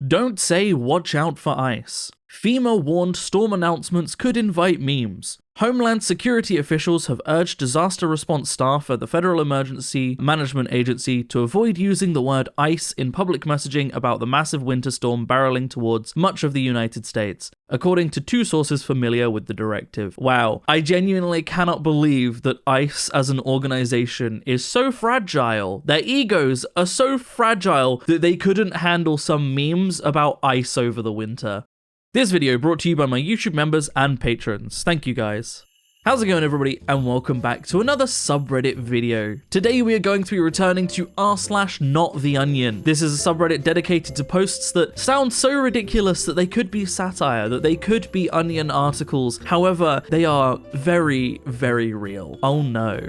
Don't say watch out for ice. FEMA warned storm announcements could invite memes. Homeland Security officials have urged disaster response staff at the Federal Emergency Management Agency to avoid using the word ice in public messaging about the massive winter storm barreling towards much of the United States, according to two sources familiar with the directive. Wow, I genuinely cannot believe that ICE as an organization is so fragile. Their egos are so fragile that they couldn't handle some memes about ice over the winter. This video brought to you by my YouTube members and patrons. Thank you guys. How's it going, everybody, and welcome back to another subreddit video. Today we are going to be returning to r/NotTheOnion. This is a subreddit dedicated to posts that sound so ridiculous that they could be satire, that they could be Onion articles. However, they are very, very real. Oh no.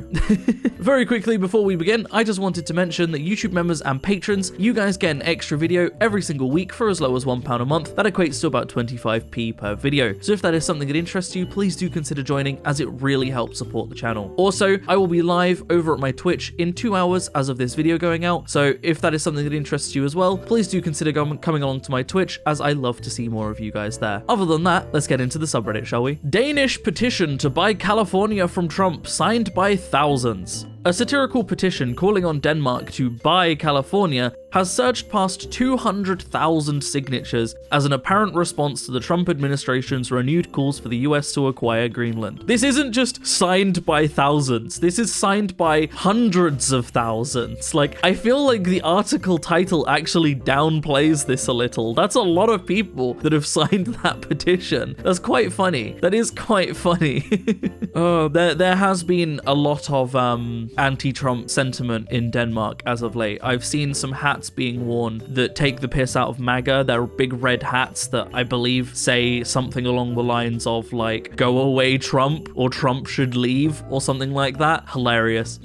Very quickly before we begin, I just wanted to mention that YouTube members and patrons, you guys get an extra video every single week for as low as £1 a month. That equates to about 25p per video. So if that is something that interests you, please do consider joining, as it really helps support the channel. Also, I will be live over at my Twitch in 2 hours as of this video going out, so if that is something that interests you as well, please do consider coming along to my Twitch, as I love to see more of you guys there. Other than that, let's get into the subreddit, shall we? Danish petition to buy California from Trump signed by thousands. A satirical petition calling on Denmark to buy California has surged past 200,000 signatures as an apparent response to the Trump administration's renewed calls for the US to acquire Greenland. This isn't just signed by thousands, this is signed by hundreds of thousands. Like, I feel like the article title actually downplays this a little. That's a lot of people that have signed that petition. That's quite funny. That is quite funny. There has been a lot of anti-Trump sentiment in Denmark as of late. I've seen some hats being worn that take the piss out of MAGA. They're big red hats that I believe say something along the lines of like, go away Trump, or Trump should leave, or something like that. Hilarious.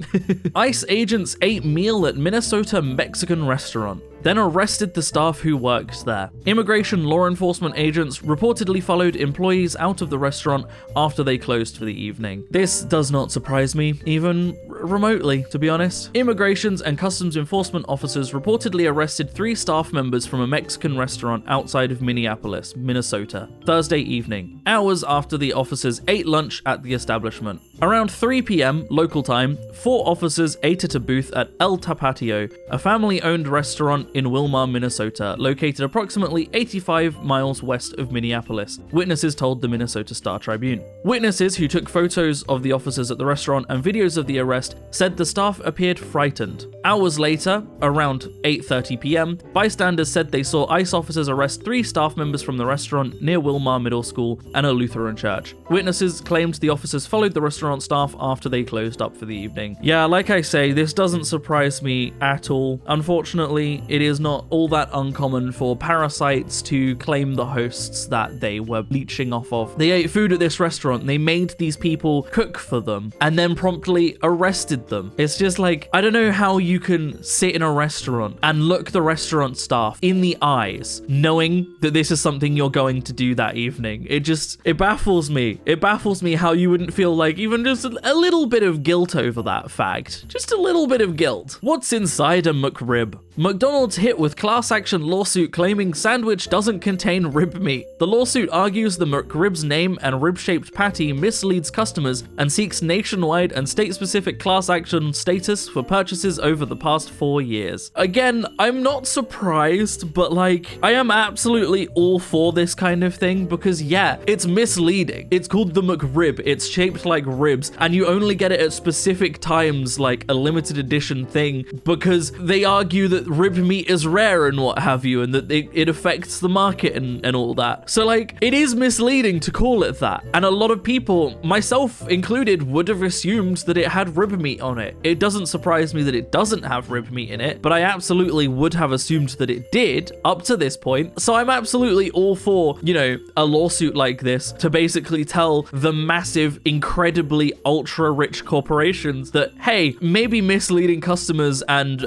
ICE agents ate meal at Minnesota Mexican restaurant, then arrested the staff who worked there. Immigration law enforcement agents reportedly followed employees out of the restaurant after they closed for the evening. This does not surprise me, even remotely, to be honest. Immigrations and customs enforcement officers reportedly arrested 3 staff members from a Mexican restaurant outside of Minneapolis, Minnesota, Thursday evening, hours after the officers ate lunch at the establishment. Around 3 p.m. local time, 4 officers ate at a booth at El Tapatio, a family-owned restaurant in Wilmar, Minnesota, located approximately 85 miles west of Minneapolis, witnesses told the Minnesota Star-Tribune. Witnesses who took photos of the officers at the restaurant and videos of the arrest said the staff appeared frightened. Hours later, around 8:30 p.m., bystanders said they saw ICE officers arrest 3 staff members from the restaurant near Wilmar Middle School and a Lutheran church. Witnesses claimed the officers followed the restaurant staff after they closed up for the evening. Yeah, like I say, this doesn't surprise me at all. Unfortunately, it is not all that uncommon for parasites to claim the hosts that they were leeching off of. They ate food at this restaurant, they made these people cook for them, and then promptly arrested them. It's just like, I don't know how you can sit in a restaurant and look the restaurant staff in the eyes, knowing that this is something you're going to do that evening. It baffles me. It baffles me how you wouldn't feel like even just a little bit of guilt over that fact. Just a little bit of guilt. What's inside a McRib? McDonald's hit with class action lawsuit claiming sandwich doesn't contain rib meat. The lawsuit argues the McRib's name and rib-shaped patty misleads customers and seeks nationwide and state-specific class action status for purchases over the past 4 years. Again, I'm not surprised, but like, I am absolutely all for this kind of thing because yeah, it's misleading. It's called the McRib, it's shaped like ribs, and you only get it at specific times, like a limited edition thing, because they argue that rib meat is rare and what have you, and that it affects the market and all that. So like, it is misleading to call it that. And a lot of people, myself included, would have assumed that it had rib meat on it. It doesn't surprise me that it doesn't have rib meat in it, but I absolutely would have assumed that it did up to this point. So I'm absolutely all for, you know, a lawsuit like this to basically tell the massive, incredibly ultra-rich corporations that, hey, maybe misleading customers and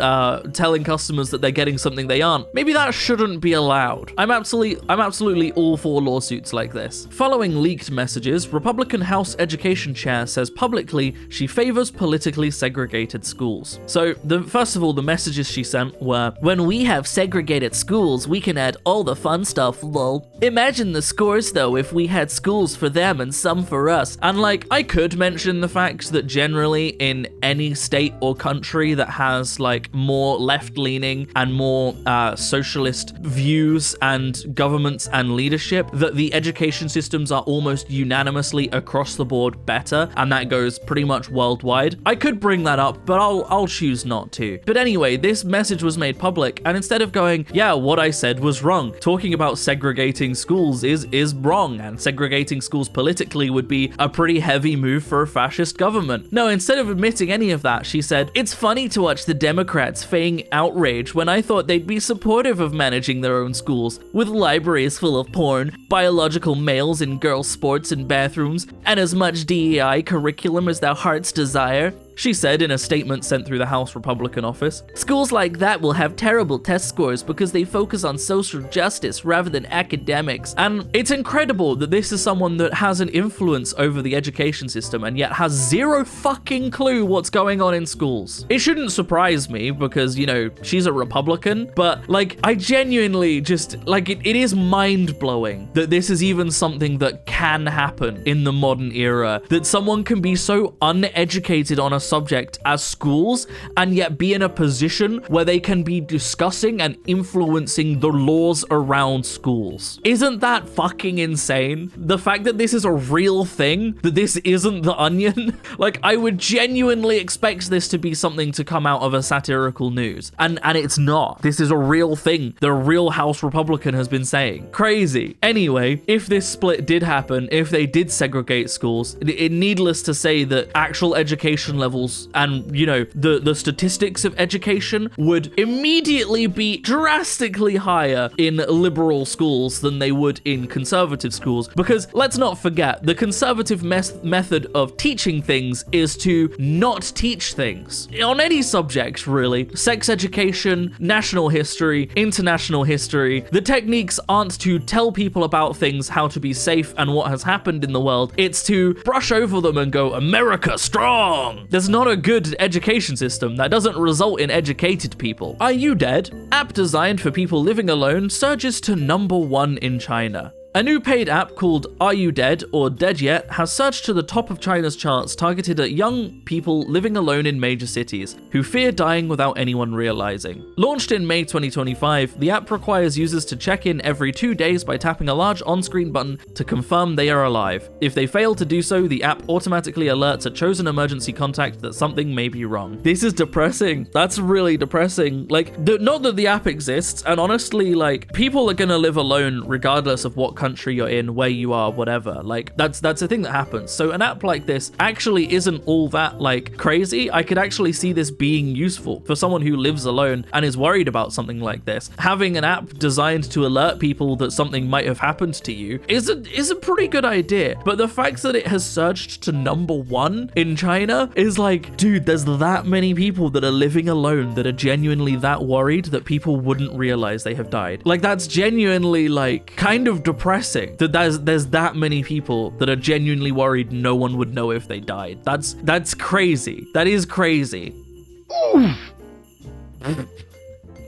telling customers that they're getting something they aren't, maybe that shouldn't be allowed. I'm absolutely all for lawsuits like this. Following leaked messages, Republican House Education Chair says publicly she favors politically segregated schools. So, first of all, the messages she sent were, "When we have segregated schools, we can add all the fun stuff, lol. Imagine the scores though if we had schools for them and some for us." And like, I could mention the fact that generally in any state or country that has like more left-leaning and more socialist views and governments and leadership, that the education systems are almost unanimously across the board better, and that goes pretty much worldwide. I could bring that up, but I'll choose not to. But anyway, this message was made public, and instead of going, yeah, what I said was wrong, talking about segregating schools is wrong, and segregating schools politically would be a pretty heavy move for a fascist government. No, instead of admitting any of that, she said, "It's funny to watch the Democrats feign outrage when I thought they'd be supportive of managing their own schools, with libraries full of porn, biological males in girls' sports and bathrooms, and as much DEI curriculum as their hearts desire." She said in a statement sent through the House Republican office, "Schools like that will have terrible test scores because they focus on social justice rather than academics." And it's incredible that this is someone that has an influence over the education system and yet has zero fucking clue what's going on in schools. It shouldn't surprise me because, you know, she's a Republican, but like, I genuinely just, like, it is mind-blowing that this is even something that can happen in the modern era, that someone can be so uneducated on a subject as schools and yet be in a position where they can be discussing and influencing the laws around schools. Isn't that fucking insane? The fact that this is a real thing, that this isn't The Onion, like, I would genuinely expect this to be something to come out of a satirical news, and it's not. This is a real thing the real House Republican has been saying. Crazy. Anyway, if this split did happen, if they did segregate schools, it needless to say that actual education levels and, you know, the statistics of education would immediately be drastically higher in liberal schools than they would in conservative schools. Because let's not forget, the conservative method of teaching things is to not teach things on any subject, really. Sex education, national history, international history. The techniques aren't to tell people about things, how to be safe and what has happened in the world. It's to brush over them and go, "America strong." There's not a good education system that doesn't result in educated people. Are You Dead? App designed for people living alone surges to #1 in China. A new paid app called Are You Dead or Dead Yet has surged to the top of China's charts, targeted at young people living alone in major cities who fear dying without anyone realizing. Launched in May 2025, the app requires users to check in every 2 days by tapping a large on-screen button to confirm they are alive. If they fail to do so, the app automatically alerts a chosen emergency contact that something may be wrong. This is depressing. That's really depressing. Like, not that the app exists, and honestly, like, people are gonna live alone regardless of what country you're in, where you are, whatever. Like, that's a thing that happens. So an app like this actually isn't all that like crazy. I could actually see this being useful for someone who lives alone and is worried about something like this. Having an app designed to alert people that something might have happened to you is a pretty good idea. But the fact that it has surged to #1 in China is like, dude, there's that many people that are living alone that are genuinely that worried that people wouldn't realize they have died. Like, that's genuinely like kind of depressing that there's that many people that are genuinely worried no one would know if they died. That's crazy. That is crazy.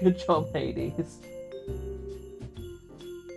Good job, Hades.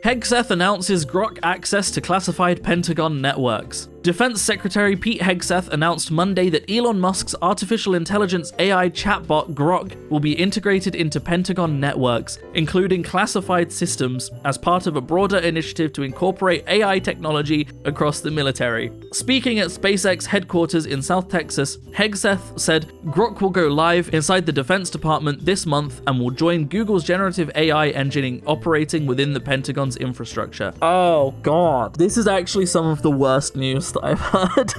Hegseth announces GROK access to classified Pentagon networks. Defense Secretary Pete Hegseth announced Monday that Elon Musk's artificial intelligence AI chatbot GROK will be integrated into Pentagon networks, including classified systems, as part of a broader initiative to incorporate AI technology across the military. Speaking at SpaceX headquarters in South Texas, Hegseth said GROK will go live inside the Defense Department this month and will join Google's generative AI engine operating within the Pentagon's infrastructure. Oh god, this is actually some of the worst news that I've heard.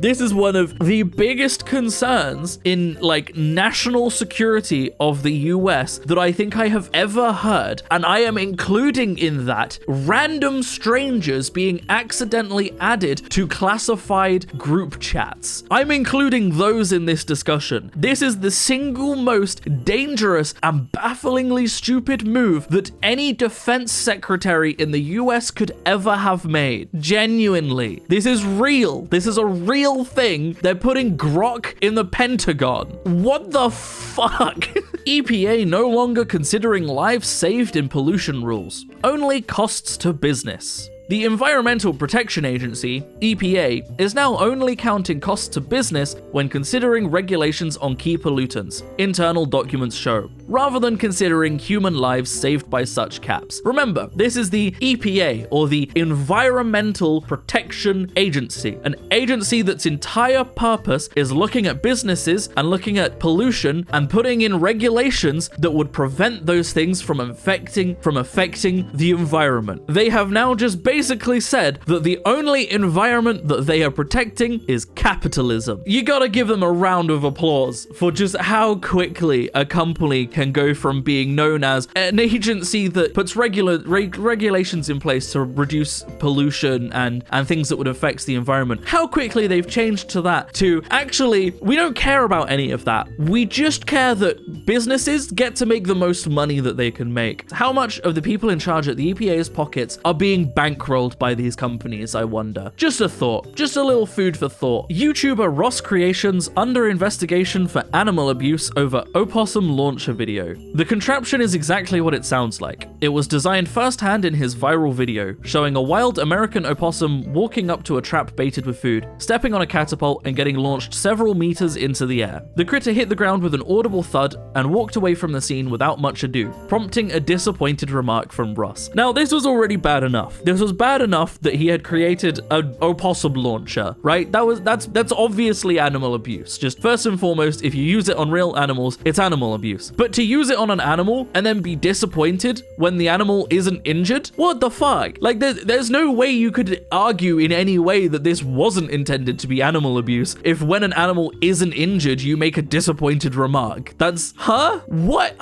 This is one of the biggest concerns in like national security of the US that I think I have ever heard. And I am including in that random strangers being accidentally added to classified group chats. I'm including those in this discussion. This is the single most dangerous and bafflingly stupid move that any defense secretary in the US could ever have made. Genuinely. This is real. This is a real thing. They're putting GROK in the Pentagon. What the fuck? EPA no longer considering lives saved in pollution rules. Only costs to business. The Environmental Protection Agency, EPA, is now only counting costs to business when considering regulations on key pollutants, internal documents show, rather than considering human lives saved by such caps. Remember, this is the EPA, or the Environmental Protection Agency, an agency that's entire purpose is looking at businesses and looking at pollution and putting in regulations that would prevent those things from affecting the environment. They have now just basically said that the only environment that they are protecting is capitalism. You gotta give them a round of applause for just how quickly a company can go from being known as an agency that puts regulations in place to reduce pollution and things that would affect the environment. How quickly they've changed to that, to actually, we don't care about any of that. We just care that businesses get to make the most money that they can make. How much of the people in charge at the EPA's pockets are being bankrolled by these companies, I wonder? Just a thought, just a little food for thought. YouTuber Ross Creations under investigation for animal abuse over opossum launcher video. The contraption is exactly what it sounds like. It was designed firsthand in his viral video, showing a wild American opossum walking up to a trap baited with food, stepping on a catapult and getting launched several meters into the air. The critter hit the ground with an audible thud and walked away from the scene without much ado, prompting a disappointed remark from Ross. Now, this was already bad enough. This was bad enough that he had created an opossum launcher, right? That's obviously animal abuse. Just first and foremost, if you use it on real animals, it's animal abuse. But to use it on an animal and then be disappointed when the animal isn't injured? What the fuck? Like, there's no way you could argue in any way that this wasn't intended to be animal abuse if when an animal isn't injured, you make a disappointed remark. That's, huh? What?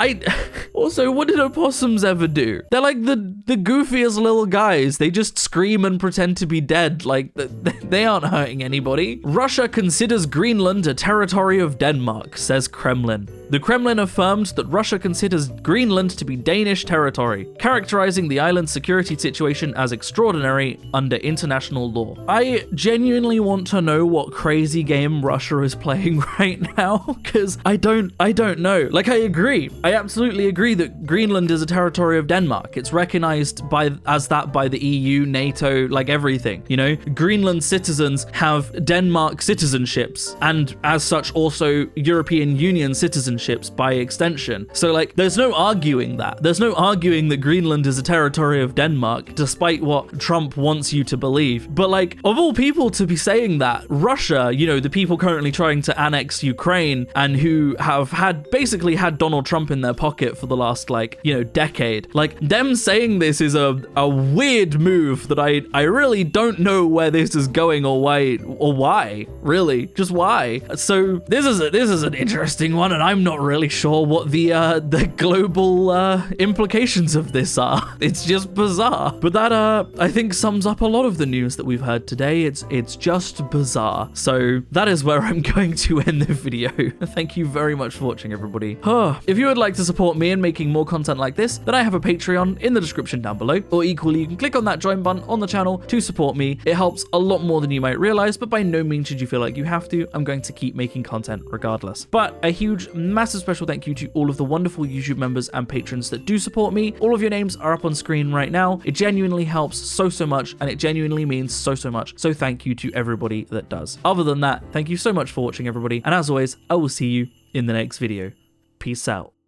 Also, what did opossums ever do? They're like the goofiest little guys. They just scream and pretend to be dead. Like, they aren't hurting anybody. Russia considers Greenland a territory of Denmark, says Kremlin. The Kremlin affirmed that Russia considers Greenland to be Danish territory, characterizing the island's security situation as extraordinary under international law. I genuinely want to know what crazy game Russia is playing right now, because I don't know. Like, I agree. I absolutely agree that Greenland is a territory of Denmark. It's recognized as that by the EU, NATO, like everything. You know, Greenland citizens have Denmark citizenships, and as such also European Union citizenships by extension. So like, there's no arguing that. There's no arguing that Greenland is a territory of Denmark, despite what Trump wants you to believe. But like, of all people to be saying that, Russia, you know, the people currently trying to annex Ukraine and who have basically had Donald Trump in their pocket for the last, like, you know, decade. Like, them saying this is a weird move that I really don't know where this is going or why, really, just why. So this is an interesting one, and I'm not really sure what the global implications of this are. It's just bizarre. But that I think sums up a lot of the news that we've heard today. It's just bizarre. So that is where I'm going to end the video. Thank you very much for watching, everybody. If you would like to support me in making more content like this, then I have a Patreon in the description down below, or equally you can click on that join button on the channel to support me. It helps a lot more than you might realize, but by no means should you feel like you have to. I'm going to keep making content regardless. But a huge, massive special thank you to all of the wonderful YouTube members and patrons that do support me. All of your names are up on screen right now. It genuinely helps so much, and it genuinely means so much. So thank you to everybody that does. Other than that, thank you so much for watching, everybody. And as always, I will see you in the next video. Peace out.